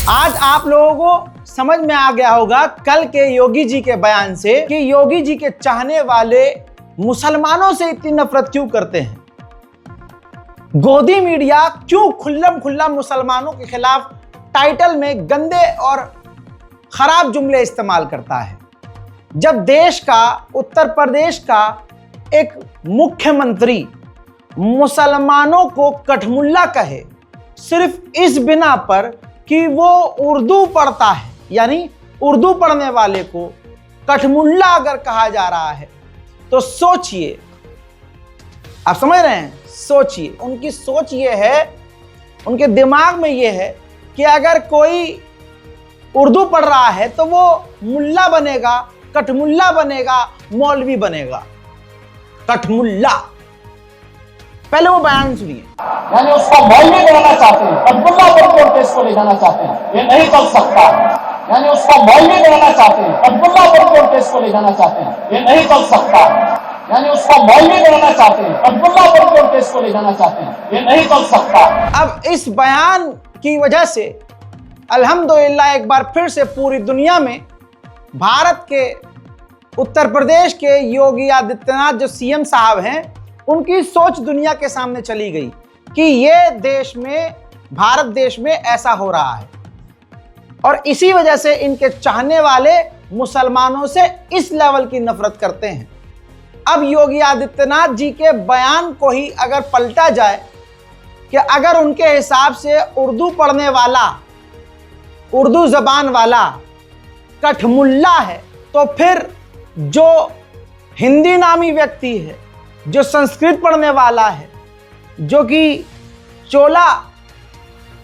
आज आप लोगों को समझ में आ गया होगा कल के योगी जी के बयान से कि योगी जी के चाहने वाले मुसलमानों से इतनी नफरत क्यों करते हैं। गोदी मीडिया क्यों खुल्लम खुल्ला मुसलमानों के खिलाफ टाइटल में गंदे और खराब जुमले इस्तेमाल करता है। जब देश का, उत्तर प्रदेश का एक मुख्यमंत्री मुसलमानों को कठमुल्ला कहे सिर्फ इस बिना पर कि वो उर्दू पढ़ता है, यानी उर्दू पढ़ने वाले को कठमुल्ला अगर कहा जा रहा है तो सोचिए, आप समझ रहे हैं, सोचिए। उनकी सोच ये है, उनके दिमाग में ये है कि अगर कोई उर्दू पढ़ रहा है तो वो मुल्ला बनेगा, कठमुल्ला बनेगा, मौलवी बनेगा। कठमुल्ला, पहले वो बयान सुनिए। यानी उसका मौलवी बनाना चाहते हैं, कठमुल्ला पर केस को ले जाना चाहते हैं, ये नहीं चल सकता। यानी उसका मौलवी बनाना चाहते हैं, कठमुल्ला पर केस को ले जाना चाहते हैं, ये नहीं चल सकता। यानी उसका मौलवी बनाना चाहते हैं, कठमुल्ला पर केस को ले जाना चाहते हैं, ये नहीं चल सकता। अब इस बयान की वजह से अल्हम्दुलिल्लाह एक बार फिर से पूरी दुनिया में भारत के, उत्तर प्रदेश के योगी आदित्यनाथ जो सीएम साहब हैं, उनकी सोच दुनिया के सामने चली गई कि ये देश में, भारत देश में ऐसा हो रहा है और इसी वजह से इनके चाहने वाले मुसलमानों से इस लेवल की नफरत करते हैं। अब योगी आदित्यनाथ जी के बयान को ही अगर पलटा जाए कि अगर उनके हिसाब से उर्दू पढ़ने वाला, उर्दू जबान वाला कठमुल्ला है, तो फिर जो हिंदी नामी व्यक्ति है, जो संस्कृत पढ़ने वाला है, जो कि चोला,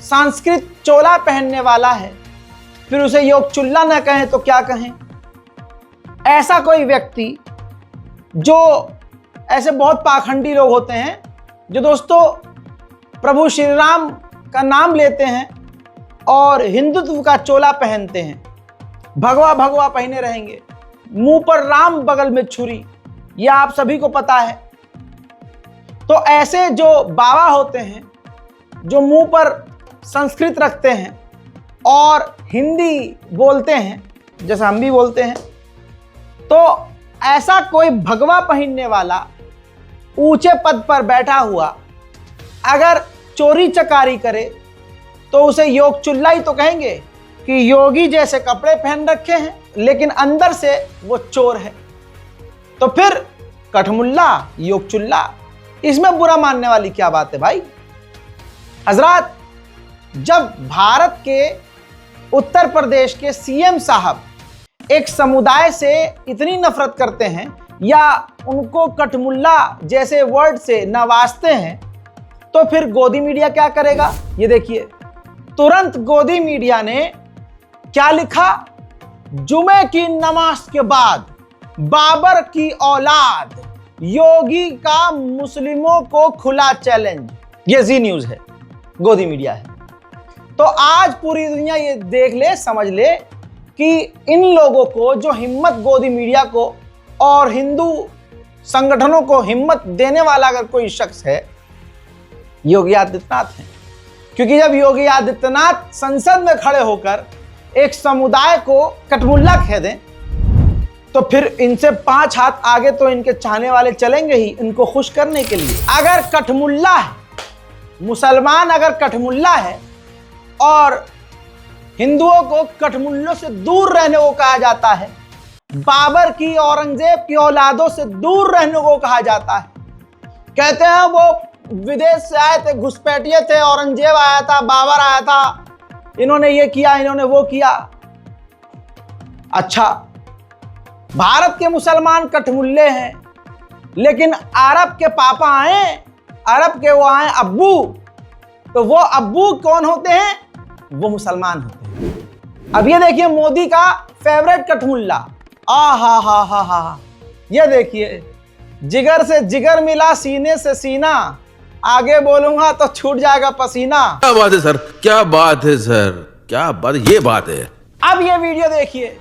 संस्कृत चोला पहनने वाला है, फिर उसे योग चुल्ला न कहें तो क्या कहें। ऐसा कोई व्यक्ति, जो ऐसे बहुत पाखंडी लोग होते हैं जो दोस्तों प्रभु श्री राम का नाम लेते हैं और हिंदुत्व का चोला पहनते हैं, भगवा भगवा पहने रहेंगे, मुंह पर राम बगल में छुरी, यह आप सभी को पता है। तो ऐसे जो बाबा होते हैं, जो मुंह पर संस्कृत रखते हैं और हिंदी बोलते हैं जैसा हम भी बोलते हैं, तो ऐसा कोई भगवा पहनने वाला ऊंचे पद पर बैठा हुआ अगर चोरी चकारी करे तो उसे योग चुल्ला ही तो कहेंगे कि योगी जैसे कपड़े पहन रखे हैं लेकिन अंदर से वो चोर है। तो फिर कठमुल्ला, योग चुल्ला, इसमें बुरा मानने वाली क्या बात है भाई। हजरात, जब भारत के, उत्तर प्रदेश के सीएम साहब एक समुदाय से इतनी नफरत करते हैं या उनको कठमुल्ला जैसे वर्ड से नवाजते हैं, तो फिर गोदी मीडिया क्या करेगा। ये देखिए, तुरंत गोदी मीडिया ने क्या लिखा, जुमे की नमाज के बाद बाबर की औलाद, योगी का मुस्लिमों को खुला चैलेंज। ये जी न्यूज है, गोदी मीडिया है। तो आज पूरी दुनिया ये देख ले, समझ ले कि इन लोगों को, जो हिम्मत गोदी मीडिया को और हिंदू संगठनों को हिम्मत देने वाला अगर कोई शख्स है, योगी आदित्यनाथ है। क्योंकि जब योगी आदित्यनाथ संसद में खड़े होकर एक समुदाय को कठमुल्ला कह दें, तो फिर इनसे 5 हाथ आगे तो इनके चाहने वाले चलेंगे ही इनको खुश करने के लिए। अगर कठमुल्ला है, मुसलमान अगर कठमुल्ला है और हिंदुओं को कठमुल्लों से दूर रहने को कहा जाता है, बाबर की, औरंगजेब की औलादों से दूर रहने को कहा जाता है। कहते हैं वो विदेश से आए थे, घुसपैठिए थे, औरंगजेब आया था, बाबर आया था, इन्होंने ये किया, इन्होंने वो किया। अच्छा, भारत के मुसलमान कठमुल्ले हैं, लेकिन अरब के पापा आए, अरब के वो आए अब्बू, तो वो अब्बू कौन होते हैं, वो मुसलमान होते हैं। अब ये देखिए मोदी का फेवरेट कठमुल्ला, हा, ये देखिए, जिगर से जिगर मिला, सीने से सीना, आगे बोलूंगा तो छूट जाएगा पसीना। क्या बात है सर, क्या बात है सर, क्या बात, ये बात है। अब ये वीडियो देखिए,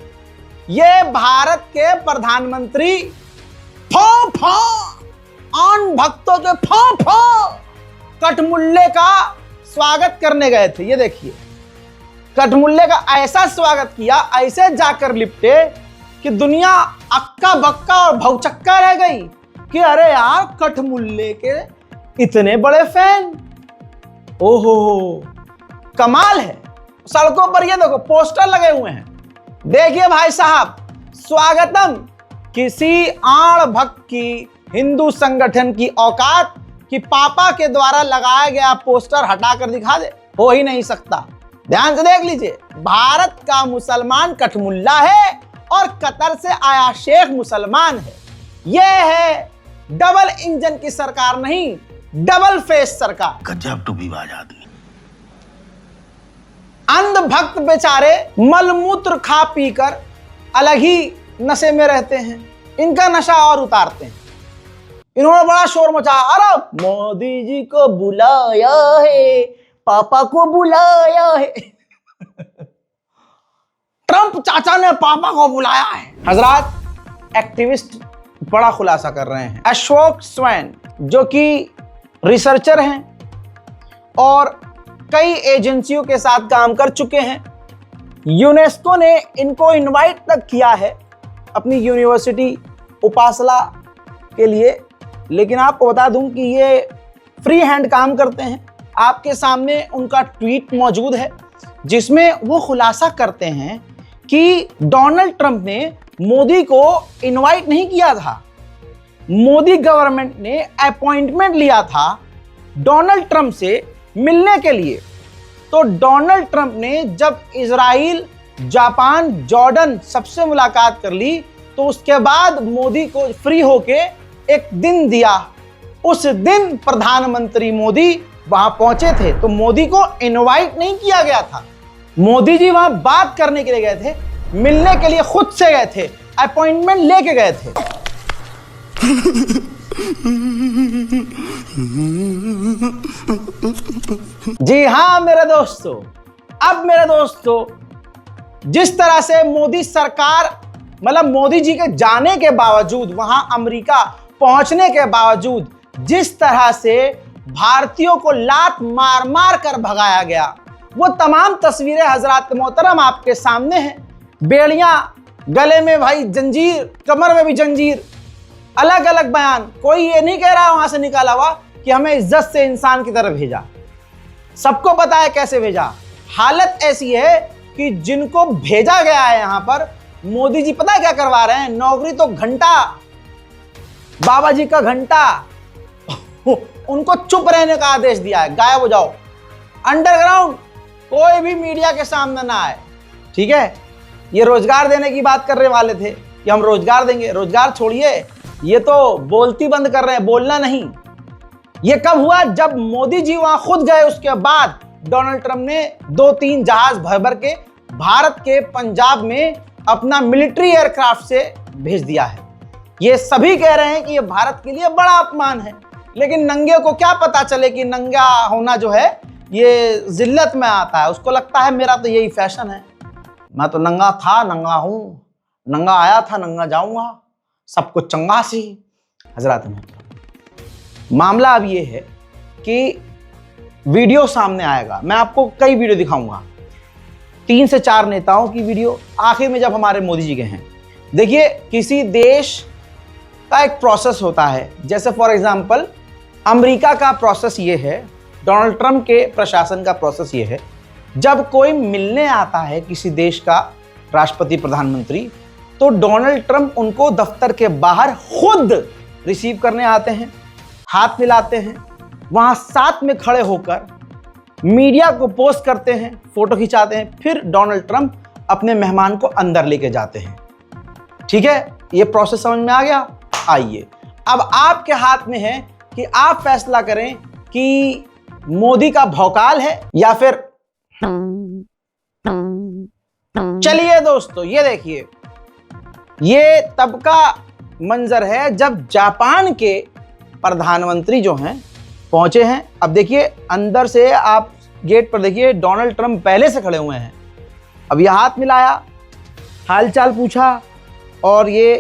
ये भारत के प्रधानमंत्री आन भक्तों के कठमुल्ले का स्वागत करने गए थे। ये देखिए, कठमुल्ले का ऐसा स्वागत किया, ऐसे जाकर लिपटे कि दुनिया अक्का बक्का और भौचक्का रह गई कि अरे यार कठमुल्ले के इतने बड़े फैन, ओहो कमाल है। सड़कों पर ये देखो पोस्टर लगे हुए हैं, देखिए भाई साहब, स्वागतम, किसी आड़ भक्त की हिंदू संगठन की औकात कि पापा के द्वारा लगाया गया पोस्टर हटाकर दिखा दे, हो ही नहीं सकता। ध्यान से देख लीजिए, भारत का मुसलमान कठमुल्ला है और कतर से आया शेख मुसलमान है। यह है डबल इंजन की सरकार नहीं, डबल फेस सरकार। गजब टूबीबाज आदमी। अंध भक्त बेचारे मलमूत्र खा पीकर अलग ही नशे में रहते हैं, इनका नशा और उतारते हैं। इन्होंने बड़ा शोर मचाया, अरे मोदी जी को बुलाया है, पापा को बुलाया है। ट्रंप चाचा ने पापा को बुलाया है। हजरात, एक्टिविस्ट बड़ा खुलासा कर रहे हैं। अशोक स्वैन जो कि रिसर्चर हैं और कई एजेंसियों के साथ काम कर चुके हैं, यूनेस्को ने इनको इनवाइट तक किया है अपनी यूनिवर्सिटी उपासला के लिए, लेकिन आपको बता दूं कि ये फ्री हैंड काम करते हैं। आपके सामने उनका ट्वीट मौजूद है जिसमें वो खुलासा करते हैं कि डोनाल्ड ट्रंप ने मोदी को इनवाइट नहीं किया था, मोदी गवर्नमेंट ने अपॉइंटमेंट लिया था डोनाल्ड ट्रंप से मिलने के लिए। तो डोनाल्ड ट्रंप ने जब इजराइल, जापान, जॉर्डन सबसे मुलाकात कर ली तो उसके बाद मोदी को फ्री होके एक दिन दिया। उस दिन प्रधानमंत्री मोदी वहां पहुंचे थे, तो मोदी को इनवाइट नहीं किया गया था। मोदी जी वहां बात करने के लिए गए थे, मिलने के लिए खुद से गए थे, अपॉइंटमेंट लेके गए थे। जी हां मेरे दोस्तों, अब मेरे दोस्तों, जिस तरह से मोदी सरकार, मतलब मोदी जी के जाने के बावजूद, वहां अमेरिका पहुंचने के बावजूद जिस तरह से भारतीयों को लात मार मार कर भगाया गया, वो तमाम तस्वीरें हजरात मोहतरम आपके सामने हैं। बेड़ियां, गले में भाई जंजीर, कमर में भी जंजीर, अलग अलग बयान। कोई ये नहीं कह रहा वहां से निकाला हुआ कि हमें इज्जत से इंसान की तरफ भेजा, सबको पता है कैसे भेजा। हालत ऐसी है कि जिनको भेजा गया है यहां पर, मोदी जी पता है क्या करवा रहे हैं? नौकरी तो घंटा, बाबा जी का घंटा, उनको चुप रहने का आदेश दिया है, गायब हो जाओ, अंडरग्राउंड, कोई भी मीडिया के सामने ना आए। ठीक है, ये रोजगार देने की बात करने वाले थे कि हम रोजगार देंगे। रोजगार छोड़िए, ये तो बोलती बंद कर रहे हैं, बोलना नहीं। ये कब हुआ? जब मोदी जी वहां खुद गए, उसके बाद डोनाल्ड ट्रंप ने 2-3 जहाज भर भर के भारत के पंजाब में अपना मिलिट्री एयरक्राफ्ट से भेज दिया है। ये सभी कह रहे हैं कि ये भारत के लिए बड़ा अपमान है, लेकिन नंगे को क्या पता चले कि नंगा होना जो है ये जिल्लत में आता है। उसको लगता है मेरा तो यही फैशन है, मैं तो नंगा था, नंगा हूं, नंगा आया था, नंगा जाऊंगा, सब कुछ चंगा सी। हजरात, मामला अब ये है कि वीडियो सामने आएगा, मैं आपको कई वीडियो दिखाऊंगा, 3 से 4 नेताओं की वीडियो, आखिर में जब हमारे मोदी जी के हैं। देखिए, किसी देश का एक प्रोसेस होता है, जैसे फॉर एग्जांपल अमेरिका का प्रोसेस ये है, डोनाल्ड ट्रंप के प्रशासन का प्रोसेस ये है, जब कोई मिलने आता है किसी देश का राष्ट्रपति, प्रधानमंत्री, तो डोनाल्ड ट्रंप उनको दफ्तर के बाहर खुद रिसीव करने आते हैं, हाथ मिलाते हैं, वहां साथ में खड़े होकर मीडिया को पोस्ट करते हैं, फोटो खिंचाते हैं, फिर डोनाल्ड ट्रंप अपने मेहमान को अंदर लेके जाते हैं। ठीक है, ये प्रोसेस समझ में आ गया? आइए, अब आपके हाथ में है कि आप फैसला करें कि मोदी का भौकाल है या फिर। चलिए दोस्तों, ये देखिए, ये तब का मंजर है जब जापान के प्रधानमंत्री जो हैं पहुंचे हैं। अब देखिए, अंदर से आप गेट पर देखिए, डोनाल्ड ट्रंप पहले से खड़े हुए हैं। अब ये हाथ मिलाया, हालचाल पूछा, और ये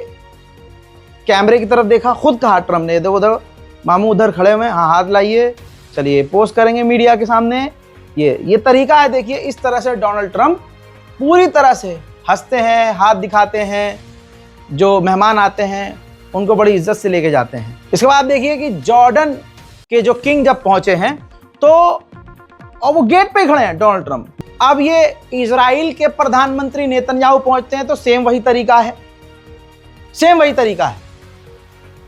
कैमरे की तरफ देखा, खुद कहा ट्रंप ने, देखो उधर मामू उधर खड़े हुए हैं, हाँ हाथ लाइए, चलिए पोस्ट करेंगे मीडिया के सामने। ये तरीका है। देखिए इस तरह से डोनाल्ड ट्रंप पूरी तरह से हंसते हैं, हाथ दिखाते हैं, जो मेहमान आते हैं उनको बड़ी इज्जत से लेके जाते हैं। इसके बाद देखिए कि जॉर्डन के जो किंग जब पहुंचे हैं तो और वो गेट पे ही खड़े हैं डोनाल्ड ट्रंप। अब ये इजराइल के प्रधानमंत्री नेतन्याहू पहुंचते हैं तो सेम वही तरीका है, सेम वही तरीका है।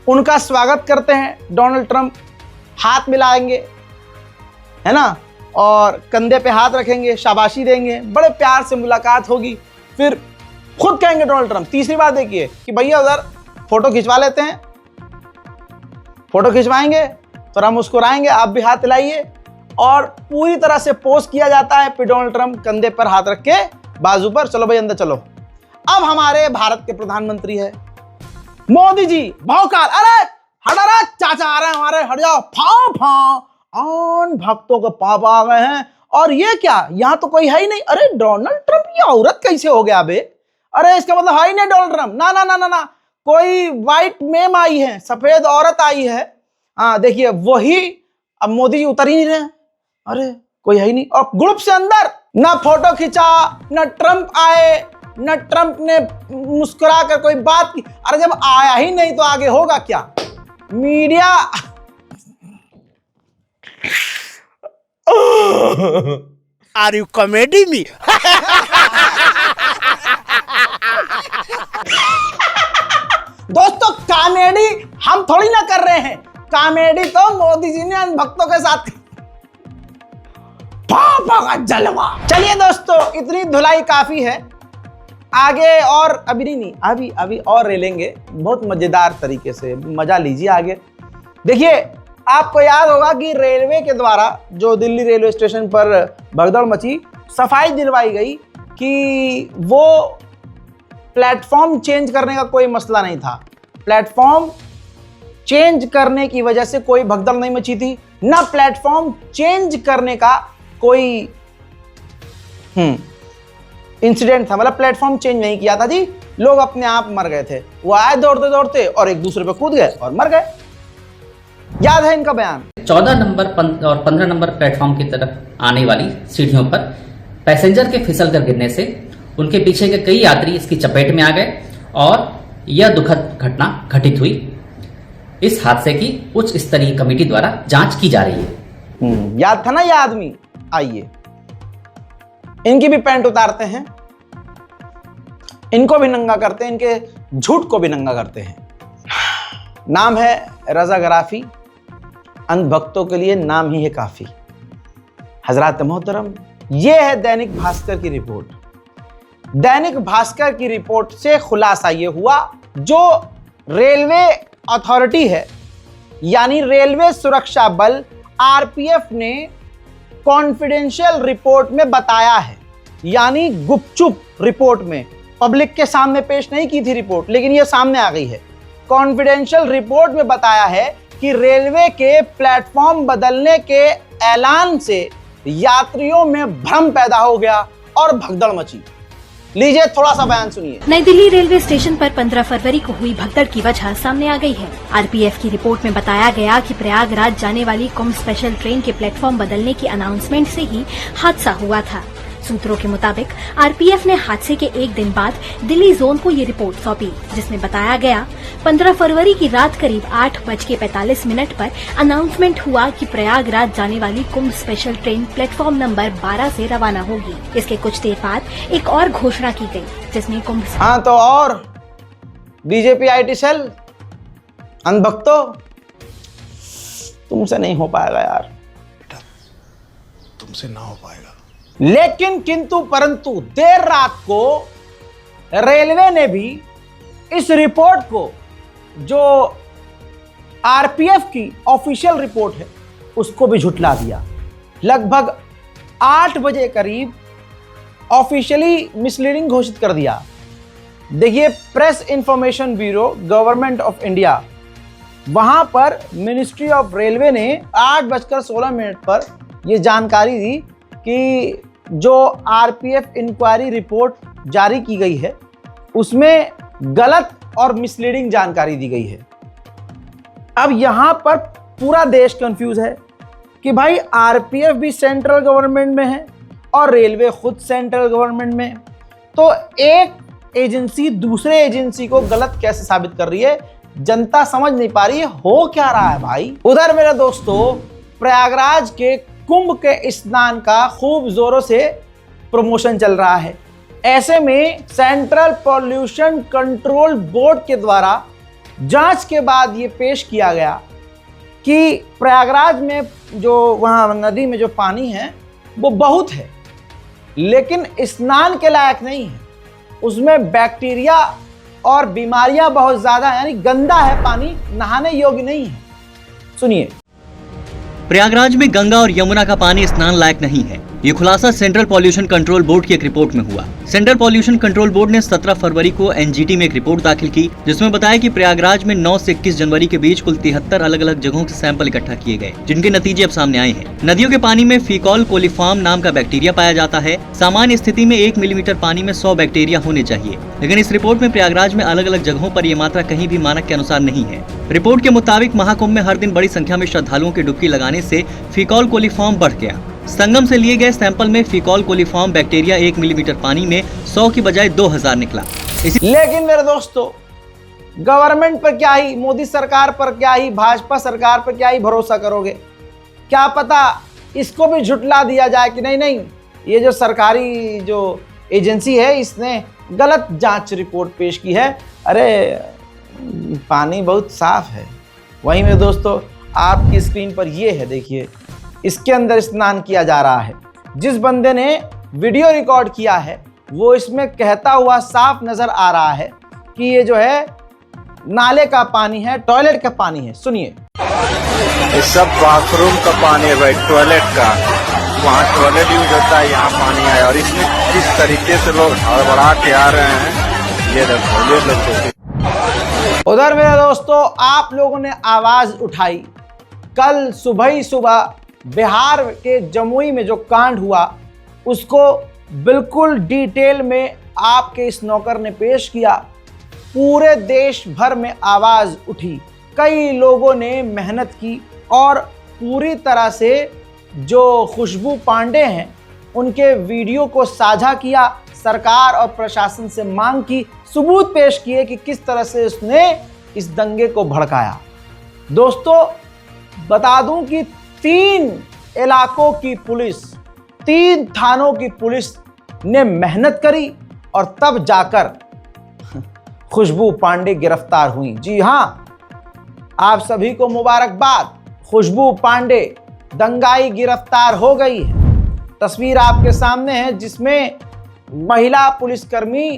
उनका स्वागत करते हैं डोनाल्ड ट्रंप, हाथ मिलाएंगे, है ना, और कंधे पे हाथ रखेंगे, शाबाशी देंगे, बड़े प्यार से मुलाकात होगी। फिर खुद कहेंगे डोनाल्ड ट्रंप तीसरी बात देखिए कि भैया उधर फोटो खिंचवा लेते हैं। फोटो खिंचवाएंगे तो हम मुस्कुराएंगे, आप भी हाथ हिलाइए, और पूरी तरह से पोज किया जाता है। फिर डोनाल्ड ट्रंप कंधे पर हाथ रख के बाजू पर, चलो भाई अंदर चलो। अब हमारे भारत के प्रधानमंत्री है मोदी जी, भौकाल, अरे हट रहा चाचा आ रहे हैं हमारे, हट जाओ, फाओ फाओ, आन भक्तों के पाप आ गए हैं। और ये क्या, यहाँ तो कोई है ही नहीं। अरे डोनाल्ड ट्रंप ये औरत कैसे हो गया बे? अरे इसका मतलब है ही नहीं डोनाल्ड ट्रंप, ना ना ना ना ना, कोई व्हाइट मेम आई है, सफेद औरत आई है। हाँ देखिए वही, अब मोदी जी उतर ही नहीं रहे हैं। अरे कोई है ही नहीं, और ग्रुप से अंदर ना फोटो खिंचा, ना ट्रंप आए, न ट्रंप ने मुस्कुरा कर कोई बात की। अरे जब आया ही नहीं तो आगे होगा क्या? Media are you comedy me? दोस्तों कॉमेडी हम थोड़ी ना कर रहे हैं, कॉमेडी तो मोदी जी ने भक्तों के साथ पापा का जलवा। चलिए दोस्तों इतनी धुलाई काफी है, आगे और अभी नहीं, अभी और रेलेंगे बहुत मजेदार तरीके से, मजा लीजिए आगे। देखिए आपको याद होगा कि रेलवे के द्वारा जो दिल्ली रेलवे स्टेशन पर भगदड़ मची, सफाई दिलवाई गई कि वो प्लेटफॉर्म चेंज करने का कोई मसला नहीं था। प्लेटफॉर्म चेंज करने की वजह से कोई भगदड़ नहीं मची थी, ना प्लेटफॉर्म चेंज करने का कोई इंसिडेंट था। मतलब प्लेटफॉर्म चेंज नहीं किया था जी, लोग अपने आप मर गए थे। वो आए दौड़ते दौड़ते और एक दूसरे पे कूद गए और मर गए। याद है इनका बयान। 14 नंबर और 15 नंबर प्लेटफॉर्म की तरफ आने वाली सीढ़ियों पर पैसेंजर के फिसलकर गिरने से उनके पीछे के कई यात्री इसकी चपेट में आ गए और यह दुखद घटना घटित हुई। इस हादसे की उच्च स्तरीय कमेटी द्वारा जांच की जा रही है। याद था ना यह आदमी? आइए इनकी भी पैंट उतारते हैं, इनको भी नंगा करते हैं, इनके झूठ को भी नंगा करते हैं। नाम है रजा गराफी, अंध भक्तों के लिए नाम ही है काफी। हजरात मोहतरम, यह है दैनिक भास्कर की रिपोर्ट। दैनिक भास्कर की रिपोर्ट से खुलासा यह हुआ, जो रेलवे अथॉरिटी है यानी रेलवे सुरक्षा बल आरपीएफ ने कॉन्फिडेंशियल रिपोर्ट में बताया है, यानी गुपचुप रिपोर्ट में, पब्लिक के सामने पेश नहीं की थी रिपोर्ट, लेकिन यह सामने आ गई है। कॉन्फिडेंशियल रिपोर्ट में बताया है कि रेलवे के प्लेटफॉर्म बदलने के ऐलान से यात्रियों में भ्रम पैदा हो गया और भगदड़ मची। लीजिए थोड़ा सा बयान सुनिए। नई दिल्ली रेलवे स्टेशन पर 15 फरवरी को हुई भगदड़ की वजह सामने आ गई है। आरपीएफ की रिपोर्ट में बताया गया कि प्रयागराज जाने वाली कुंभ स्पेशल ट्रेन के प्लेटफॉर्म बदलने की अनाउंसमेंट से ही हादसा हुआ था। सूत्रों के मुताबिक आरपीएफ ने हादसे के एक दिन बाद दिल्ली जोन को ये रिपोर्ट सौंपी, जिसमें बताया गया 15 फरवरी की रात करीब 8:45 पर अनाउंसमेंट हुआ कि प्रयागराज जाने वाली कुंभ स्पेशल ट्रेन प्लेटफॉर्म नंबर 12 से रवाना होगी। इसके कुछ देर बाद एक और घोषणा की गई, जिसमें कुंभ तो और बीजेपी आईटी सेल, अनभक्तों, तुमसे नहीं हो पाएगा यार, तुमसे ना हो पाएगा। लेकिन किंतु परंतु देर रात को रेलवे ने भी इस रिपोर्ट को, जो आरपीएफ की ऑफिशियल रिपोर्ट है, उसको भी झुठला दिया। लगभग 8 बजे करीब ऑफिशियली मिसलीडिंग घोषित कर दिया। देखिए press information bureau government of India, वहां पर मिनिस्ट्री ऑफ रेलवे ने 8:16 पर यह जानकारी दी कि जो आरपीएफ इंक्वायरी रिपोर्ट जारी की गई है उसमें गलत और मिसलीडिंग जानकारी दी गई है। अब यहां पर पूरा देश कंफ्यूज है कि भाई आरपीएफ भी सेंट्रल गवर्नमेंट में है और रेलवे खुद सेंट्रल गवर्नमेंट में है, तो एक एजेंसी दूसरे एजेंसी को गलत कैसे साबित कर रही है, जनता समझ नहीं पा रही है हो क्या रहा है भाई। उधर मेरे दोस्तों प्रयागराज के कुंभ के स्नान का खूब जोरों से प्रमोशन चल रहा है। ऐसे में सेंट्रल पॉल्यूशन कंट्रोल बोर्ड के द्वारा जांच के बाद ये पेश किया गया कि प्रयागराज में जो वहाँ नदी में जो पानी है वो बहुत है, लेकिन स्नान के लायक नहीं है। उसमें बैक्टीरिया और बीमारियां बहुत ज़्यादा, यानी गंदा है पानी, नहाने योग्य नहीं है। सुनिए। प्रयागराज में गंगा और यमुना का पानी स्नान लायक नहीं है। ये खुलासा सेंट्रल पॉल्यूशन कंट्रोल बोर्ड की एक रिपोर्ट में हुआ। सेंट्रल पॉल्यूशन कंट्रोल बोर्ड ने 17 फरवरी को एनजीटी में एक रिपोर्ट दाखिल की, जिसमें बताया कि प्रयागराज में 9 से 21 जनवरी के बीच कुल 73 अलग अलग जगहों के सैंपल इकट्ठा किए गए, जिनके नतीजे अब सामने आए हैं। नदियों के पानी में फीकॉल कोलिफॉर्म नाम का बैक्टीरिया पाया जाता है। सामान्य स्थिति में 1 मिलीमीटर पानी में 100 बैक्टीरिया होने चाहिए, लेकिन इस रिपोर्ट में प्रयागराज में अलग अलग जगहों पर ये मात्रा कहीं भी मानक के अनुसार नहीं है। रिपोर्ट के मुताबिक महाकुंभ में हर दिन बड़ी संख्या में श्रद्धालुओं की डुबकी लगाने से फीकॉल कोलिफॉर्म बढ़ गया। संगम से लिए गए सैंपल में फीकॉल कोलिफॉर्म बैक्टीरिया 1 मिलीमीटर पानी में 100 की बजाय 2000 निकला। लेकिन मेरे दोस्तों गवर्नमेंट पर क्या ही, मोदी सरकार पर क्या ही, भाजपा सरकार पर क्या ही भरोसा करोगे। क्या पता इसको भी झुटला दिया जाए कि नहीं नहीं ये जो सरकारी जो एजेंसी है इसने गलत जांच रिपोर्ट पेश की है, अरे पानी बहुत साफ है। वहीं में दोस्तों आपकी स्क्रीन पर ये है, देखिए इसके अंदर स्नान किया जा रहा है। जिस बंदे ने वीडियो रिकॉर्ड किया है वो इसमें कहता हुआ साफ नजर आ रहा है कि ये जो है नाले का पानी है, टॉयलेट का पानी है। सुनिए। ये सब बाथरूम का पानी है भाई, टॉयलेट का। वहाँ टॉयलेट यूज होता है, यहाँ पानी आया, और इसमें किस तरीके से लोग हड़बड़ा के आ रहे हैं ये देखो। उधर मेरे दोस्तों आप लोगों ने आवाज उठाई, कल सुबह ही सुबह बिहार के जमुई में जो कांड हुआ उसको बिल्कुल डिटेल में आपके इस नौकर ने पेश किया। पूरे देश भर में आवाज उठी, कई लोगों ने मेहनत की और पूरी तरह से जो खुशबू पांडे हैं उनके वीडियो को साझा किया। सरकार और प्रशासन से मांग की, सबूत पेश किए कि किस तरह से उसने इस दंगे को भड़काया। दोस्तों बता दूं कि 3 इलाकों की पुलिस, 3 थानों की पुलिस ने मेहनत करी और तब जाकर खुशबू पांडे गिरफ्तार हुई। जी हां, आप सभी को मुबारकबाद, खुशबू पांडे दंगाई गिरफ्तार हो गई है। तस्वीर आपके सामने है जिसमें महिला पुलिसकर्मी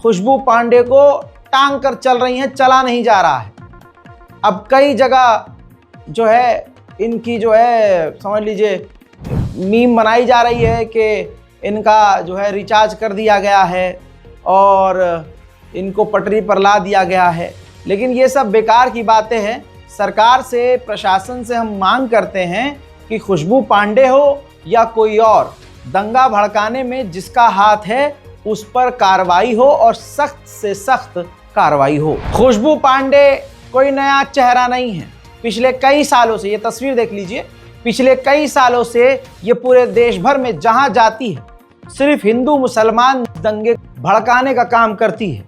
खुशबू पांडे को टांग कर चल रही हैं, चला नहीं जा रहा है। अब कई जगह जो है इनकी जो है समझ लीजिए मीम बनाई जा रही है कि इनका जो है रिचार्ज कर दिया गया है और इनको पटरी पर ला दिया गया है, लेकिन ये सब बेकार की बातें हैं। सरकार से, प्रशासन से हम मांग करते हैं कि खुशबू पांडे हो या कोई और, दंगा भड़काने में जिसका हाथ है उस पर कार्रवाई हो और सख्त से सख्त कार्रवाई हो। खुशबू पांडे कोई नया चेहरा नहीं है। पिछले कई सालों से, ये तस्वीर देख लीजिए, पिछले कई सालों से ये पूरे देश भर में जहां जाती है सिर्फ हिंदू मुसलमान दंगे भड़काने का काम करती है।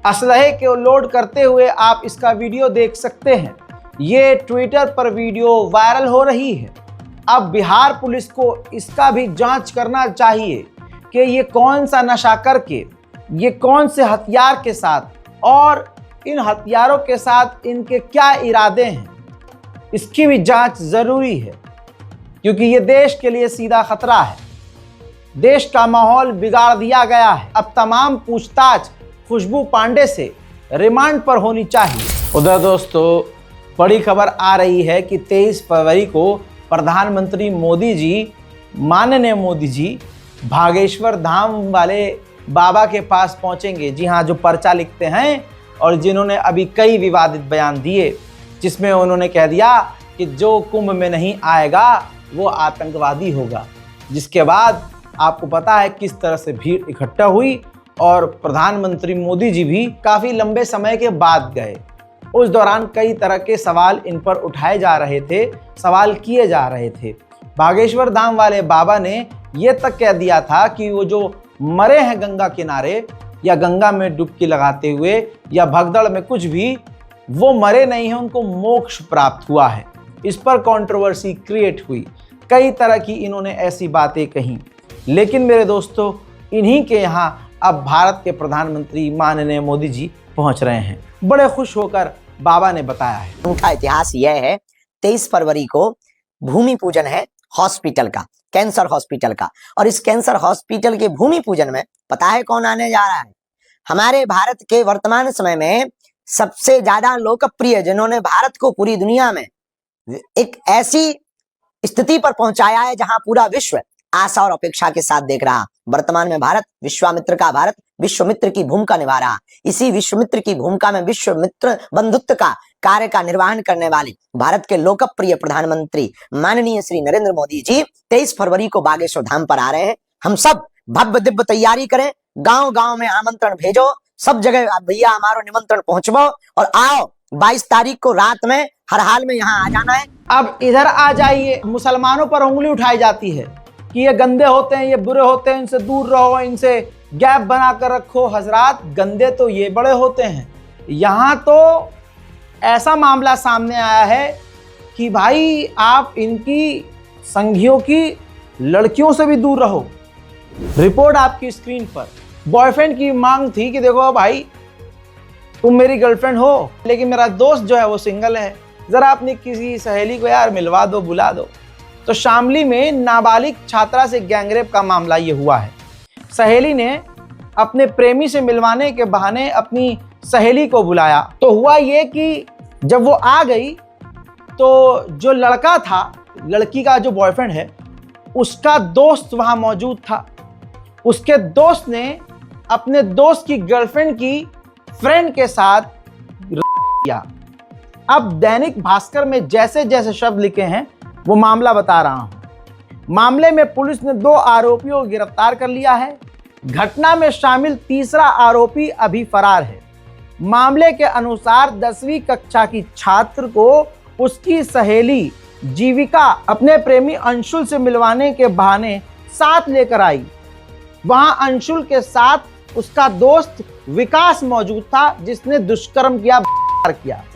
असलहे को लोड करते हुए आप इसका वीडियो देख सकते हैं। ये ट्विटर पर वीडियो वायरल हो रही है। अब बिहार पुलिस को इसका भी जांच करना चाहिए कि ये कौन सा नशा करके, ये कौन से हथियार के साथ और इन हथियारों के साथ इनके क्या इरादे हैं, इसकी भी जांच ज़रूरी है, क्योंकि ये देश के लिए सीधा खतरा है। देश का माहौल बिगाड़ दिया गया है। अब तमाम पूछताछ खुशबू पांडे से रिमांड पर होनी चाहिए। उधर दोस्तों बड़ी खबर आ रही है कि 23 फरवरी को प्रधानमंत्री मोदी जी, माननीय मोदी जी, भागेश्वर धाम वाले बाबा के पास पहुंचेंगे। जी हाँ, जो पर्चा लिखते हैं और जिन्होंने अभी कई विवादित बयान दिए, जिसमें उन्होंने कह दिया कि जो कुंभ में नहीं आएगा वो आतंकवादी होगा। जिसके बाद आपको पता है किस तरह से भीड़ इकट्ठा हुई और प्रधानमंत्री मोदी जी भी काफ़ी लंबे समय के बाद गए। उस दौरान कई तरह के सवाल इन पर उठाए जा रहे थे, सवाल किए जा रहे थे। बागेश्वर धाम वाले बाबा ने यह तक कह दिया था कि वो जो मरे हैं गंगा किनारे या गंगा में डुबकी लगाते हुए या भगदड़ में, कुछ भी, वो मरे नहीं हैं, उनको मोक्ष प्राप्त हुआ है। इस पर कंट्रोवर्सी क्रिएट हुई, कई तरह की इन्होंने ऐसी बातें कही। लेकिन मेरे दोस्तों, इन्हीं के यहाँ अब भारत के प्रधानमंत्री माननीय मोदी जी पहुंच रहे हैं। बड़े खुश होकर बाबा ने बताया है। उनका इतिहास यह है, 23 फरवरी को भूमि पूजन है हॉस्पिटल का, कैंसर हॉस्पिटल का। और इस कैंसर हॉस्पिटल के भूमि पूजन में पता है कौन आने जा रहा है? हमारे भारत के वर्तमान समय में सबसे ज्यादा लोकप्रिय, जिन्होंने भारत को पूरी दुनिया में एक ऐसी स्थिति पर पहुंचाया है जहां पूरा विश्व आशा और अपेक्षा के साथ देख रहा। वर्तमान में भारत विश्वामित्र का भारत विश्वमित्र की भूमिका निभा रहा। इसी विश्वमित्र की भूमिका में विश्वमित्र बंधुत्व का कार्य का निर्वहन करने वाले भारत के लोकप्रिय प्रधानमंत्री माननीय श्री नरेंद्र मोदी जी 23 फरवरी को बागेश्वर धाम पर आ रहे हैं। हम सब भव्य दिव्य तैयारी करें, गांव गांव में आमंत्रण भेजो, सब जगह भैया हमारा निमंत्रण पहुंचवाओ और आओ 22 तारीख को रात में हर हाल में यहाँ आ जाना है। अब इधर आ जाइए। मुसलमानों पर उंगली उठाई जाती है कि ये गंदे होते हैं, ये बुरे होते हैं, इनसे दूर रहो, इनसे गैप बना कर रखो। हजरात, गंदे तो ये बड़े होते हैं। यहाँ तो ऐसा मामला सामने आया है कि भाई आप इनकी संघियों की लड़कियों से भी दूर रहो। रिपोर्ट आपकी स्क्रीन पर। बॉयफ्रेंड की मांग थी कि देखो भाई, तुम मेरी गर्लफ्रेंड हो, लेकिन मेरा दोस्त जो है वो सिंगल है, जरा अपनी किसी सहेली को यार मिलवा दो, बुला दो। तो शामली में नाबालिग छात्रा से गैंगरेप का मामला ये हुआ है। सहेली ने अपने प्रेमी से मिलवाने के बहाने अपनी सहेली को बुलाया। तो हुआ ये कि जब वो आ गई तो जो लड़का था, लड़की का जो बॉयफ्रेंड है, उसका दोस्त वहां मौजूद था। उसके दोस्त ने अपने दोस्त की गर्लफ्रेंड की फ्रेंड के साथ किया। अब दैनिक भास्कर में जैसे जैसे शब्द लिखे हैं वो मामला बता रहा हूं। मामले में पुलिस ने 2 आरोपियों को गिरफ्तार कर लिया है। घटना में शामिल तीसरा आरोपी अभी फरार है। मामले के अनुसार 10वीं कक्षा की छात्र को उसकी सहेली जीविका अपने प्रेमी अंशुल से मिलवाने के बहाने साथ लेकर आई। वहां अंशुल के साथ उसका दोस्त विकास मौजूद था, जिसने दुष्कर्म किया।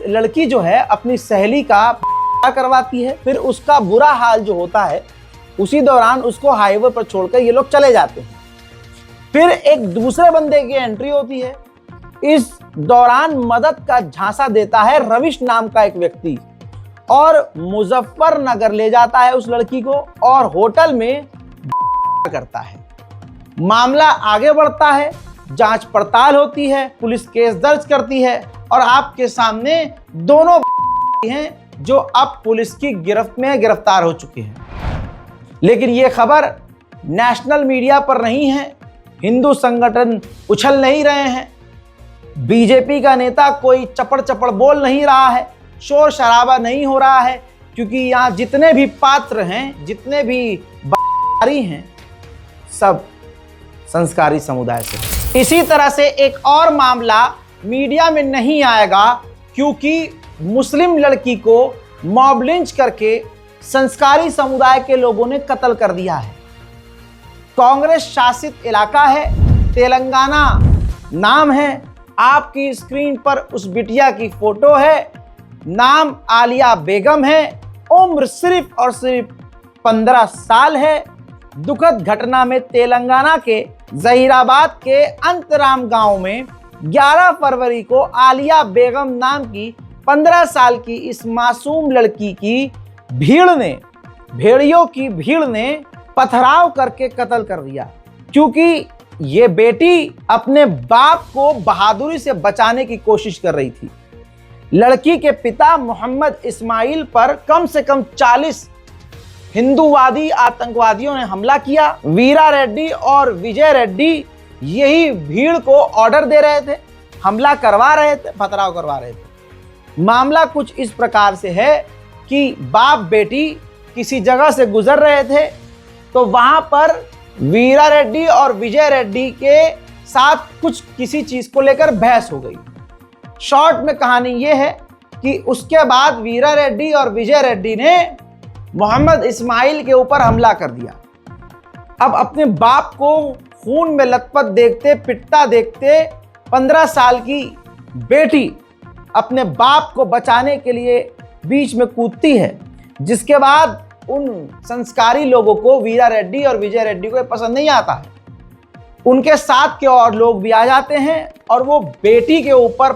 लड़की जो है अपनी सहेली का करवाती है, फिर उसका बुरा हाल जो होता है, उसी दौरान उसको हाईवे पर छोड़कर ये लोग चले जाते हैं। फिर एक दूसरे बंदे की एंट्री होती है। इस दौरान मदद का झांसा देता है रविश नाम का एक व्यक्ति और मुजफ्फरनगर ले जाता है उस लड़की को और होटल में करता है। मामला आगे बढ़ता है, जांच पड़ताल होती है, पुलिस केस दर्ज करती है और आपके सामने दोनों हैं जो अब पुलिस की गिरफ्त में गिरफ्तार हो चुके हैं। लेकिन ये खबर नेशनल मीडिया पर नहीं है, हिंदू संगठन उछल नहीं रहे हैं, बीजेपी का नेता कोई चपड़ चपड़ बोल नहीं रहा है, शोर शराबा नहीं हो रहा है, क्योंकि यहाँ जितने भी पात्र हैं, जितने भी हैं, सब संस्कारी समुदाय से। इसी तरह से एक और मामला मीडिया में नहीं आएगा, क्योंकि मुस्लिम लड़की को मॉब लिंच करके संस्कारी समुदाय के लोगों ने कत्ल कर दिया है। कांग्रेस शासित इलाका है, तेलंगाना नाम है। आपकी स्क्रीन पर उस बिटिया की फोटो है, नाम आलिया बेगम है, उम्र सिर्फ और सिर्फ 15 साल है। दुखद घटना में तेलंगाना के जहीराबाद के अंतराम गांव में 11 फरवरी को आलिया बेगम नाम की 15 साल की इस मासूम लड़की की भेड़ियों की भीड़ ने पथराव करके कत्ल कर दिया, क्योंकि ये बेटी अपने बाप को बहादुरी से बचाने की कोशिश कर रही थी। लड़की के पिता मोहम्मद इस्माइल पर कम से कम 40 हिंदूवादी आतंकवादियों ने हमला किया। वीरा रेड्डी और विजय रेड्डी यही भीड़ को ऑर्डर दे रहे थे, हमला करवा रहे थे, पथराव करवा रहे थे। मामला कुछ इस प्रकार से है कि बाप बेटी किसी जगह से गुजर रहे थे, तो वहां पर वीरा रेड्डी और विजय रेड्डी के साथ कुछ किसी चीज को लेकर बहस हो गई। शॉर्ट में कहानी यह है कि उसके बाद वीरा रेड्डी और विजय रेड्डी ने मोहम्मद इस्माइल के ऊपर हमला कर दिया। अब अपने बाप को खून में लथपथ देखते, पिटता देखते 15 साल की बेटी अपने बाप को बचाने के लिए बीच में कूदती है, जिसके बाद उन संस्कारी लोगों को वीरा रेड्डी और विजय रेड्डी को पसंद नहीं आता है। उनके साथ के और लोग भी आ जाते हैं और वो बेटी के ऊपर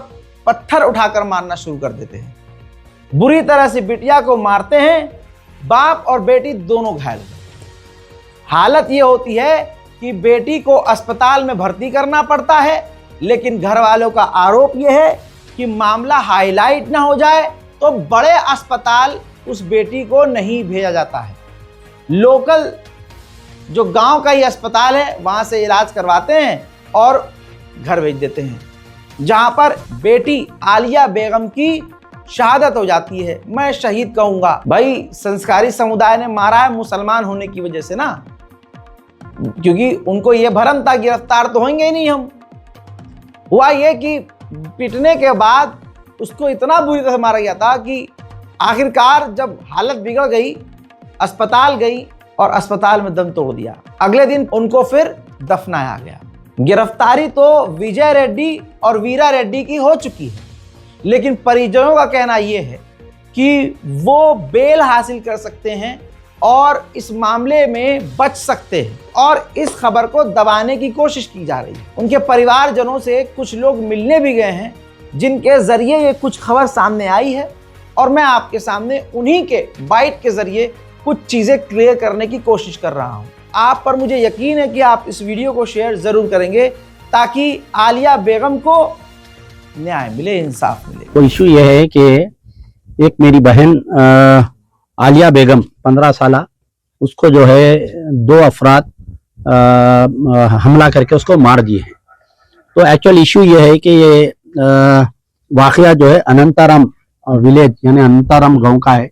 पत्थर उठाकर मारना शुरू कर देते हैं। बुरी तरह से बिटिया को मारते हैं। बाप और बेटी दोनों घायल हो गए। हालत ये होती है कि बेटी को अस्पताल में भर्ती करना पड़ता है, लेकिन घर वालों का आरोप यह है कि मामला हाईलाइट ना हो जाए तो बड़े अस्पताल उस बेटी को नहीं भेजा जाता है। लोकल जो गांव का ही अस्पताल है वहां से इलाज करवाते हैं और घर भेज देते हैं, जहां पर बेटी आलिया बेगम की शहादत हो जाती है। मैं शहीद कहूंगा भाई, संस्कारी समुदाय ने मारा है मुसलमान होने की वजह से ना, क्योंकि उनको यह भरम था गिरफ्तार तो होंगे ही नहीं हम। हुआ यह कि पिटने के बाद उसको इतना बुरी तरह मारा गया था कि आखिरकार जब हालत बिगड़ गई, अस्पताल गई और अस्पताल में दम तोड़ दिया। अगले दिन उनको फिर दफनाया गया। गिरफ्तारी तो विजय रेड्डी और वीरा रेड्डी की हो चुकी है, लेकिन परिजनों का कहना यह है कि वो बेल हासिल कर सकते हैं और इस मामले में बच सकते हैं, और इस खबर को दबाने की कोशिश की जा रही है। उनके परिवारजनों से कुछ लोग मिलने भी गए हैं, जिनके जरिए ये कुछ खबर सामने आई है, और मैं आपके सामने उन्हीं के बाइट के जरिए कुछ चीजें क्लियर करने की कोशिश कर रहा हूं। आप पर मुझे यकीन है कि आप इस वीडियो को शेयर जरूर करेंगे ताकि आलिया बेगम को न्याय मिले, इंसाफ मिले। तो इशू यह है कि एक मेरी बहन आलिया बेगम 15 साल, उसको जो है 2 अफराद हमला करके उसको मार दिए हैं। तो एक्चुअल इशू ये है कि ये वाकया जो है अनंताराम विलेज यानी अनंताराम गांव का है,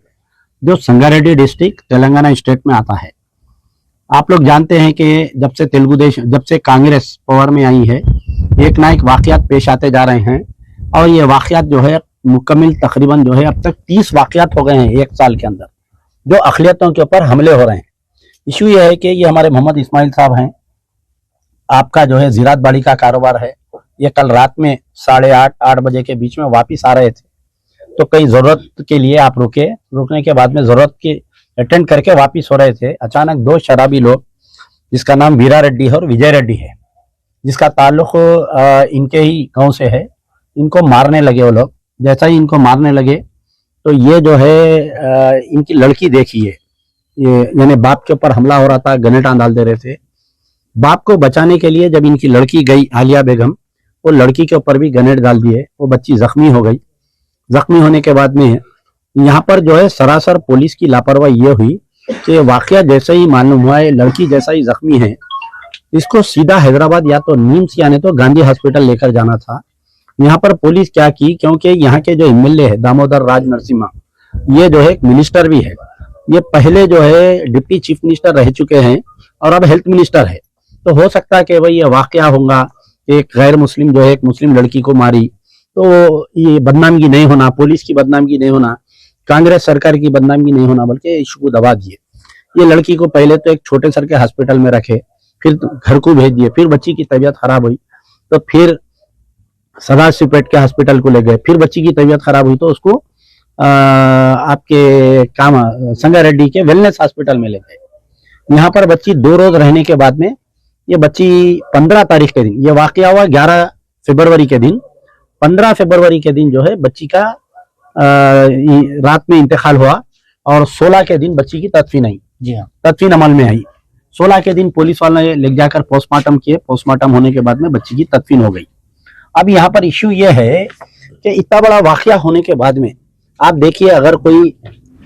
जो संगारेड्डी डिस्ट्रिक्ट तेलंगाना स्टेट में आता है। आप लोग जानते हैं कि जब से कांग्रेस पावर में आई है, एक ना एक वाकयात पेश आते जा रहे हैं, और ये वाकयात जो है मुकम्मल तकरीबन जो है अब तक 30 वाकयात हो गए हैं 1 साल के अंदर, जो अक़लियतों के ऊपर हमले हो रहे हैं। इशू ये है कि ये हमारे मोहम्मद इस्माइल साहब हैं, आपका जो है ज़ीरात बाड़ी का कारोबार है। ये कल रात में 8:30 बजे के बीच में वापिस आ रहे थे, तो कई ज़रूरत के लिए आप रुकने के बाद में ज़रूरत की अटेंड करके वापिस हो रहे थे। अचानक 2 शराबी लोग, जिसका नाम वीरा रेड्डी है और विजय रेड्डी है, जिसका ताल्लुक इनके ही गांव से है, इनको मारने लगे। वो लोग जैसा ही इनको मारने लगे तो ये जो है इनकी लड़की देखिए, ये यानी बाप के ऊपर हमला हो रहा था, ग्रेनेड डाल दे रहे थे। बाप को बचाने के लिए जब इनकी लड़की गई आलिया बेगम, वो लड़की के ऊपर भी ग्रेनेड डाल दिए, वो बच्ची जख्मी हो गई। जख्मी होने के बाद में यहाँ पर जो है सरासर पुलिस की लापरवाही ये हुई कि वाकया जैसे ही मालूम हुआ है, लड़की जैसा ही जख्मी है, इसको सीधा हैदराबाद या तो नीम्स या नहीं तो गांधी हॉस्पिटल लेकर जाना था। यहाँ पर पुलिस क्या की, क्योंकि यहाँ के जो एमएलए है दामोदर राज नरसिम्हा, ये जो है एक मिनिस्टर भी है, ये पहले जो है डिप्टी चीफ मिनिस्टर रह चुके हैं और अब हेल्थ मिनिस्टर है। तो हो सकता है कि भाई ये वाकया होगा, एक गैर मुस्लिम जो है एक मुस्लिम लड़की को मारी, तो ये बदनामगी नहीं होना, पुलिस की बदनामगी नहीं होना, कांग्रेस सरकार की बदनामगी नहीं होना, बल्कि इशू को दबा दिए। ये लड़की को पहले तो एक छोटे सर के हॉस्पिटल में रखे, फिर घर को भेज दिए, फिर बच्ची की तबीयत खराब हुई तो फिर सदाशिवपेट के हॉस्पिटल को ले गए, फिर बच्ची की तबीयत खराब हुई तो उसको आपके संगारेड्डी के वेलनेस हॉस्पिटल में ले गए। यहाँ पर बच्ची 2 रोज रहने के बाद में ये बच्ची 15 तारीख के दिन, ये वाकया हुआ 11 फरवरी के दिन, 15 फरवरी के दिन जो है बच्ची का रात में इंतकाल हुआ और 16 के दिन बच्ची की तदफीन आई। जी हाँ, तदफीन अमल में आई। 16 के दिन पुलिस वाले ले जाकर पोस्टमार्टम किए, पोस्टमार्टम होने के बाद में बच्ची की तदफीन हो गई। अब यहाँ पर इश्यू ये है कि इतना बड़ा वाकया होने के बाद में आप देखिए, अगर कोई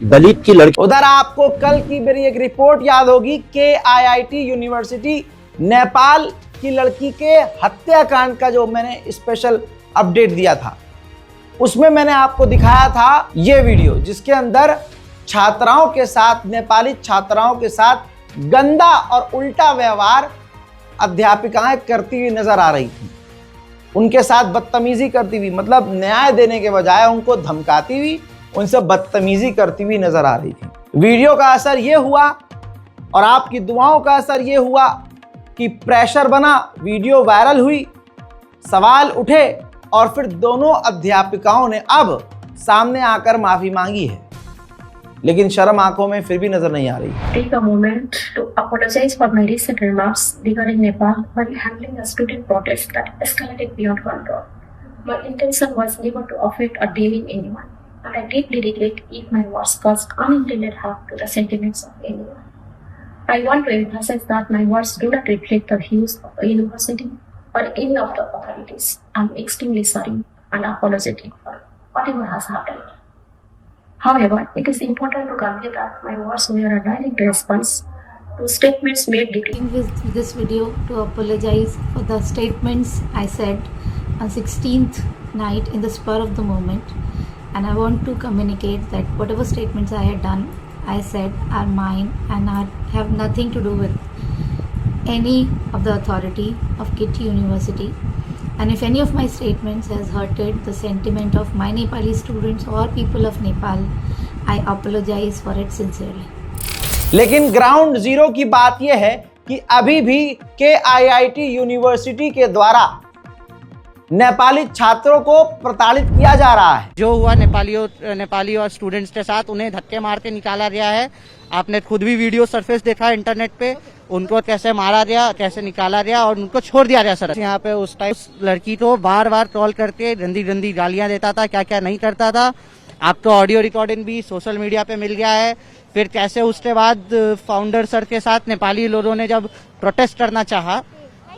दलित की लड़की, उधर आपको कल की मेरी एक रिपोर्ट याद होगी, KIIT यूनिवर्सिटी नेपाल की लड़की के हत्याकांड का जो मैंने स्पेशल अपडेट दिया था, उसमें मैंने आपको दिखाया था ये वीडियो, जिसके अंदर छात्राओं के साथ, नेपाली छात्राओं के साथ गंदा और उल्टा व्यवहार अध्यापिकाएं करती हुई नजर आ रही थी। उनके साथ बदतमीजी करती हुई, मतलब न्याय देने के बजाय उनको धमकाती हुई, उनसे बदतमीजी करती हुई नजर आ रही थी। वीडियो का असर ये हुआ और आपकी दुआओं का असर ये हुआ कि प्रेशर बना, वीडियो वायरल हुई, सवाल उठे और फिर दोनों अध्यापिकाओं ने अब सामने आकर माफी मांगी है, लेकिन शर्म आंखों में फिर भी नजर नहीं आ रही। Take a moment to apologize for my recent remarks regarding Nepal while handling a student protest that escalated beyond control. My intention was never to offend or demean anyone, and I deeply regret if my words caused unintended harm to the sentiments of anyone. I want to emphasize that my words do not reflect the views of the university or any of the authorities. I am extremely sorry and apologetic for whatever has happened. However, it is important to convey that my words were a direct response to statements made during this video to apologize for the statements I said on 16th night in the spur of the moment, and I want to communicate that whatever statements I had done, I said are mine and have nothing to do with any of the authority of KIT University. And if any of my statements has hurted the sentiment of my Nepali students or people of Nepal, I apologize for it sincerely. लेकिन ground zero की बात यह है कि अभी भी KIIT university के द्वारा नेपाली छात्रों को प्रताड़ित किया जा रहा है। जो हुआ नेपाली और स्टूडेंट्स के साथ, उन्हें धक्के मार के निकाला गया है। आपने खुद भी वीडियो सरफेस देखा इंटरनेट पे, उनको कैसे मारा गया, कैसे निकाला गया और उनको छोड़ दिया गया सर। यहाँ पे उस टाइम लड़की को बार बार ट्रोल करके गंदी गंदी गालियां देता था, क्या क्या नहीं करता था। आपको ऑडियो रिकॉर्डिंग भी सोशल मीडिया पे मिल गया है। फिर कैसे उसके बाद फाउंडर सर के साथ नेपाली लोगों ने जब प्रोटेस्ट करना चाहा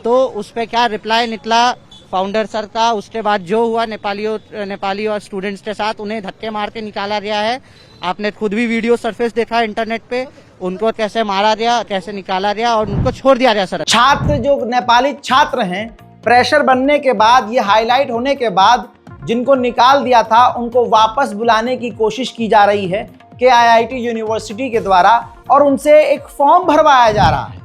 तो उस पर क्या रिप्लाई निकला फाउंडर सर का। उसके बाद जो हुआ नेपाली और स्टूडेंट्स के साथ, उन्हें धक्के मार के निकाला गया है। आपने खुद भी वीडियो सरफेस देखा इंटरनेट पे, उनको कैसे मारा गया, कैसे निकाला गया और उनको छोड़ दिया गया सर। छात्र जो नेपाली छात्र हैं, प्रेशर बनने के बाद, ये हाईलाइट होने के बाद जिनको निकाल दिया था उनको वापस बुलाने की कोशिश की जा रही है KIIT यूनिवर्सिटी के द्वारा, और उनसे एक फॉर्म भरवाया जा रहा है,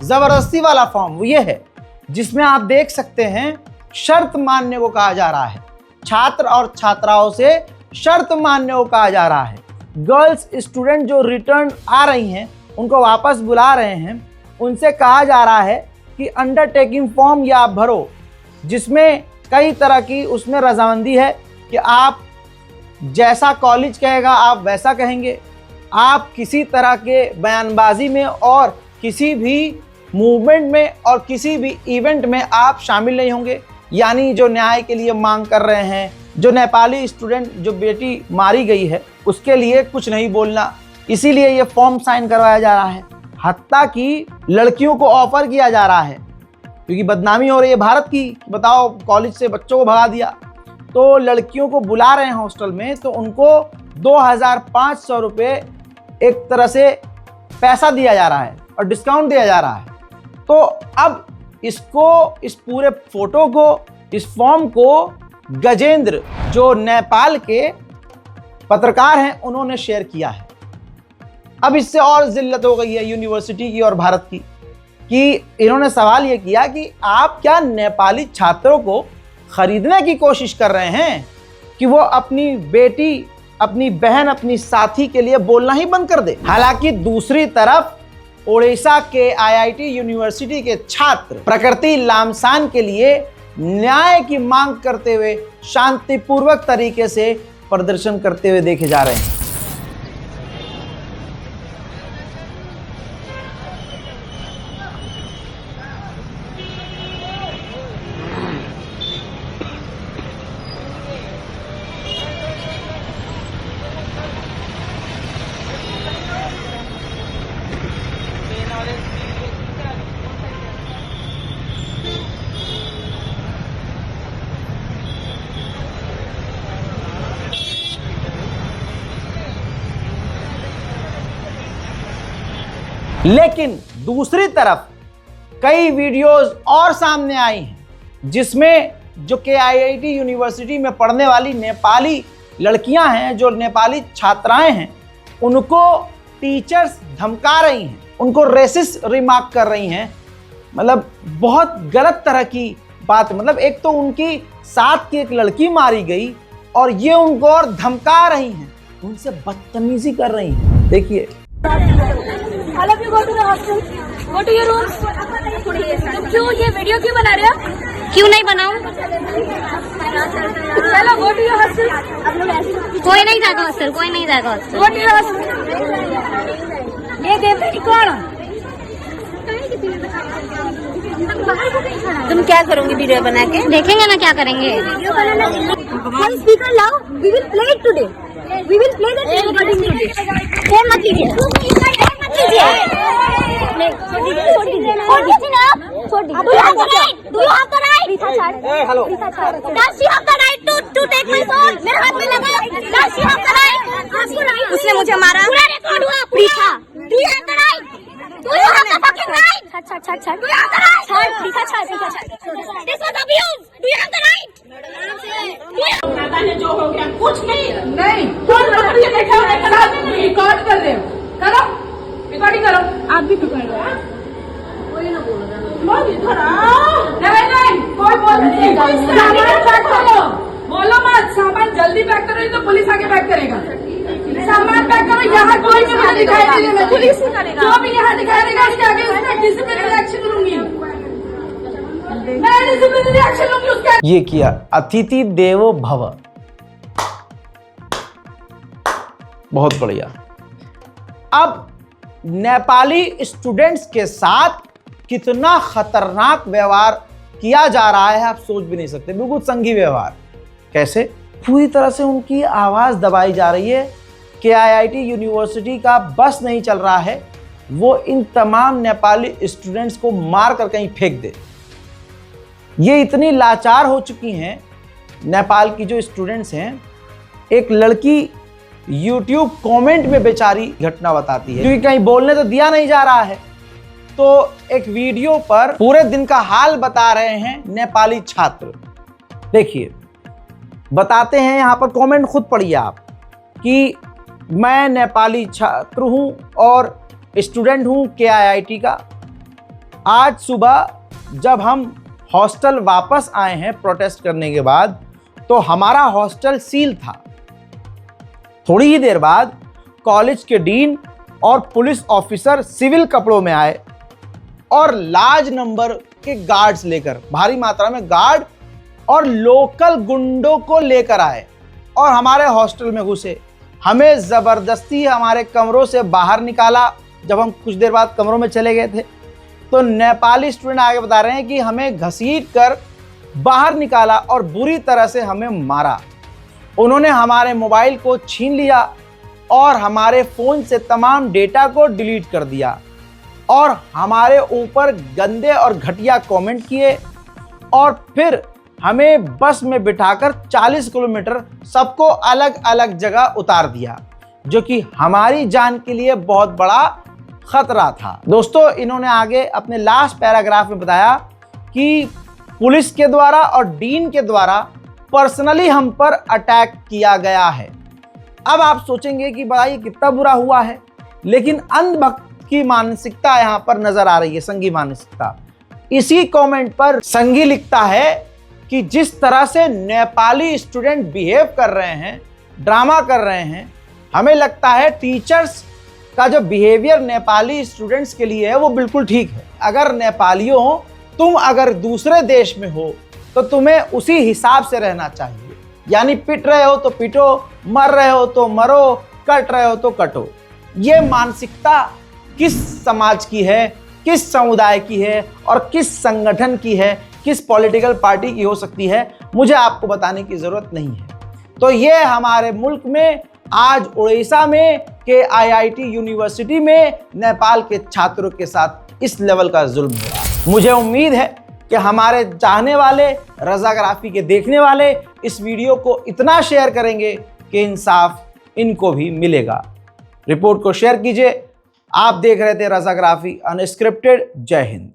जबरदस्ती वाला फॉर्म। वो ये है जिसमें आप देख सकते हैं शर्त मानने को कहा जा रहा है। छात्र और छात्राओं से शर्त मानने को कहा जा रहा है। गर्ल्स स्टूडेंट जो रिटर्न आ रही हैं उनको वापस बुला रहे हैं, उनसे कहा जा रहा है कि अंडरटेकिंग फॉर्म या आप भरो, जिसमें कई तरह की उसमें रजामंदी है कि आप जैसा कॉलेज कहेगा आप वैसा कहेंगे, आप किसी तरह के बयानबाजी में और किसी भी मूवमेंट में और किसी भी इवेंट में आप शामिल नहीं होंगे। यानी जो न्याय के लिए मांग कर रहे हैं, जो नेपाली स्टूडेंट जो बेटी मारी गई है उसके लिए कुछ नहीं बोलना, इसीलिए ये फॉर्म साइन करवाया जा रहा है। हत्या की लड़कियों को ऑफर किया जा रहा है क्योंकि बदनामी हो रही है भारत की, बताओ कॉलेज से बच्चों को भगा दिया, तो लड़कियों को बुला रहे हैं हॉस्टल में, तो उनको 2500 रुपये एक तरह से पैसा दिया जा रहा है और डिस्काउंट दिया जा रहा है। तो अब इसको, इस पूरे फोटो को, इस फॉर्म को गजेंद्र जो नेपाल के पत्रकार हैं उन्होंने शेयर किया है। अब इससे और जिल्लत हो गई है यूनिवर्सिटी की और भारत की कि इन्होंने सवाल ये किया कि आप क्या नेपाली छात्रों को खरीदने की कोशिश कर रहे हैं कि वो अपनी बेटी, अपनी बहन, अपनी साथी के लिए बोलना ही बंद कर दे। हालांकि दूसरी तरफ ओडिशा के IIT यूनिवर्सिटी के छात्र प्रकृति लामसान के लिए न्याय की मांग करते हुए शांतिपूर्वक तरीके से प्रदर्शन करते हुए देखे जा रहे हैं। लेकिन दूसरी तरफ कई वीडियोस और सामने आई हैं जिसमें जो KIIT यूनिवर्सिटी में पढ़ने वाली नेपाली लड़कियां हैं, जो नेपाली छात्राएं हैं, उनको टीचर्स धमका रही हैं, उनको रेसिस्ट रिमार्क कर रही हैं। मतलब बहुत गलत तरह की बात, मतलब एक तो उनकी साथ की एक लड़की मारी गई और ये उनको और धमका रही हैं, उनसे बदतमीजी कर रही हैं। देखिए, क्यों ये वीडियो क्यों बना रहे हो? क्यों नहीं बनाऊं? चलो गो टू योर हॉस्टल। कोई नहीं जाएगा हॉस्टल, कोई नहीं जाएगा hostel. Go to your hostel. ये देवता कौन? तुम क्या करोगे वीडियो बना के? देखेंगे ना क्या करेंगे। स्पीकर लाओ, we will play it today, we will play that recording today. Phone मत कीजिए, छोड़ दीजिए ना, छोड़ दीजिए। Do you have the right? Hello, Does she have the right to take my phone? मेरे हाथ में लगा। Does she have the right? उसने मुझे मारा। पूरा रिकॉर्ड हुआ, Preetha. Do you have the right? Do you have the fucking right? छाड़। Do you have the right? Preetha छाड़। This was abuse. Do you have the right? जो हो गया कुछ नहीं फोन पकड़िए, बैठा रिकॉर्ड कर रहे हो, करो रिकॉर्डिंग करो। आप भी पकड़ रहे हो, कोई ना बोल रहा नहीं, कोई बोल नहीं। सामान पैक करो, बोलो मत, सामान जल्दी पैक करो, तो पुलिस आके पैक करेगा। सामान पैक करो, यहाँ कोई भी मुझे दिखाई नहीं देगा, पुलिस ही करेगा। जो भी यहाँ दिखाई देगा उसके आगे उसका डिसिप्लिनरी एक्शन लूंगी, मैं डिसिप्लिनरी एक्शन लूंगी उसके। ये किया अतिथि देवो भव, बहुत बढ़िया। अब नेपाली स्टूडेंट्स के साथ कितना खतरनाक व्यवहार किया जा रहा है आप सोच भी नहीं सकते, बिल्कुल संघी व्यवहार। कैसे? पूरी तरह से उनकी आवाज दबाई जा रही है कि आईआईटी यूनिवर्सिटी का बस नहीं चल रहा है, वो इन तमाम नेपाली स्टूडेंट्स को मार कर कहीं फेंक दे। ये इतनी लाचार हो चुकी हैं नेपाल की जो स्टूडेंट्स हैं। एक लड़की YouTube कमेंट में बेचारी घटना बताती है, क्योंकि कहीं बोलने तो दिया नहीं जा रहा है, तो एक वीडियो पर पूरे दिन का हाल बता रहे हैं नेपाली छात्र। देखिए, बताते हैं, यहाँ पर कमेंट खुद पढ़िए आप, कि मैं नेपाली छात्र हूँ और स्टूडेंट हूँ KIIT का। आज सुबह जब हम हॉस्टल वापस आए हैं प्रोटेस्ट करने के बाद, तो हमारा हॉस्टल सील था। थोड़ी ही देर बाद कॉलेज के डीन और पुलिस ऑफिसर सिविल कपड़ों में आए और लार्ज नंबर के गार्ड्स लेकर, भारी मात्रा में गार्ड और लोकल गुंडों को लेकर आए और हमारे हॉस्टल में घुसे। हमें ज़बरदस्ती हमारे कमरों से बाहर निकाला। जब हम कुछ देर बाद कमरों में चले गए थे, तो नेपाली स्टूडेंट आगे बता रहे हैं कि हमें घसीट कर बाहर निकाला और बुरी तरह से हमें मारा। उन्होंने हमारे मोबाइल को छीन लिया और हमारे फ़ोन से तमाम डेटा को डिलीट कर दिया और हमारे ऊपर गंदे और घटिया कमेंट किए और फिर हमें बस में बिठाकर 40 किलोमीटर सबको अलग अलग जगह उतार दिया, जो कि हमारी जान के लिए बहुत बड़ा खतरा था। दोस्तों, इन्होंने आगे अपने लास्ट पैराग्राफ में बताया कि पुलिस के द्वारा और डीन के द्वारा पर्सनली हम पर अटैक किया गया है। अब आप सोचेंगे कि भाई कितना बुरा हुआ है, लेकिन अंधभक्त की मानसिकता यहाँ पर नजर आ रही है, संघी मानसिकता। इसी कमेंट पर संघी लिखता है कि जिस तरह से नेपाली स्टूडेंट बिहेव कर रहे हैं, ड्रामा कर रहे हैं, हमें लगता है टीचर्स का जो बिहेवियर नेपाली स्टूडेंट्स के लिए है वो बिल्कुल ठीक है। अगर नेपालियों, तुम अगर दूसरे देश में हो तो तुम्हें उसी हिसाब से रहना चाहिए, यानी पिट रहे हो तो पिटो, मर रहे हो तो मरो, कट रहे हो तो कटो। ये मानसिकता किस समाज की है, किस समुदाय की है और किस संगठन की है, किस पॉलिटिकल पार्टी की हो सकती है, मुझे आपको बताने की ज़रूरत नहीं है। तो ये हमारे मुल्क में आज उड़ीसा में KIIT यूनिवर्सिटी में नेपाल के छात्रों के साथ इस लेवल का जुल्म हो रहा है। मुझे उम्मीद है कि हमारे चाहने वाले, रज़ाग्राफी के देखने वाले इस वीडियो को इतना शेयर करेंगे कि इंसाफ इनको भी मिलेगा। रिपोर्ट को शेयर कीजिए। आप देख रहे थे रज़ाग्राफी अनस्क्रिप्टेड। जय हिंद।